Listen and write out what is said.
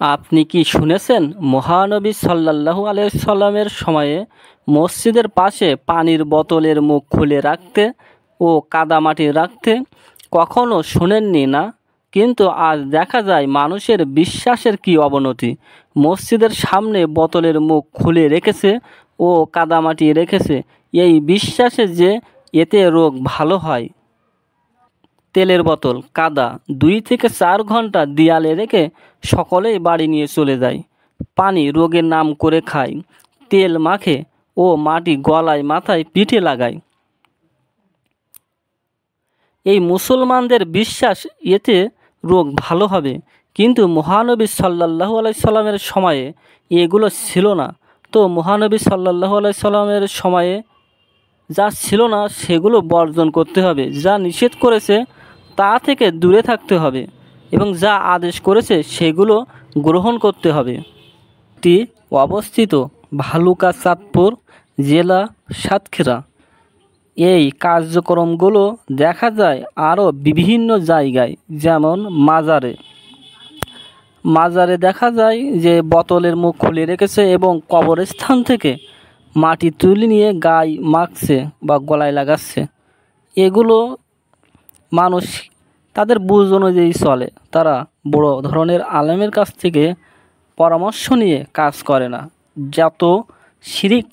আপনি কি শুনেছেন মহানবী সাল্লাল্লাহু আলাইহি সাল্লামের সময়ে মসজিদের পাশে পানির বোতলের মুখ খুলে রাখতে ও কাদামাটি রাখতে? কখনো শুনেননি না? কিন্তু আজ দেখা যায় মানুষের বিশ্বাসের কি অবনতি। মসজিদের সামনে বোতলের মুখ খুলে রেখেছে ও কাদামাটি রেখেছে এই বিশ্বাসে যে এতে রোগ ভালো হয়। তেলের বোতল, কাদা 2 থেকে 4 ঘন্টা দেয়ালে রেখে সকলেই বাড়ি নিয়ে চলে যায়। পানি রোগের নাম করে খায়, তেল মাখে ও মাটি গলায় মাথায় পিঠে লাগায়। এই মুসলমানদের বিশ্বাস এতে রোগ ভালো হবে, কিন্তু মহানবী সাল্লাল্লাহু আলাইহি সাল্লামের সময়ে এগুলো ছিল না। তো মহানবী সাল্লাল্লাহু আলাইহি সাল্লামের সময়ে যা ছিল না সেগুলো বর্জন করতে হবে, যা নিষেধ করেছে তা থেকে দূরে থাকতে হবে এবং যা আদেশ করেছে সেগুলো গ্রহণ করতে হবে। এটি অবস্থিত ভালুকা চাঁদপুর জেলা, সাতক্ষীরা। এই কার্যক্রমগুলো দেখা যায় আরও বিভিন্ন জায়গায়, যেমন মাজারে দেখা যায় যে বোতলের মুখ খুলে রেখেছে এবং কবরস্থান থেকে মাটি তুলে নিয়ে গায়ে মাখছে বা গলায় লাগাচ্ছে। এগুলো মানুষ তাদের বুঝ অনুযায়ী চলে, তারা বড় ধরনের আলেমের কাছ থেকে পরামর্শ নিয়ে কাজ করে না। যত শিরিক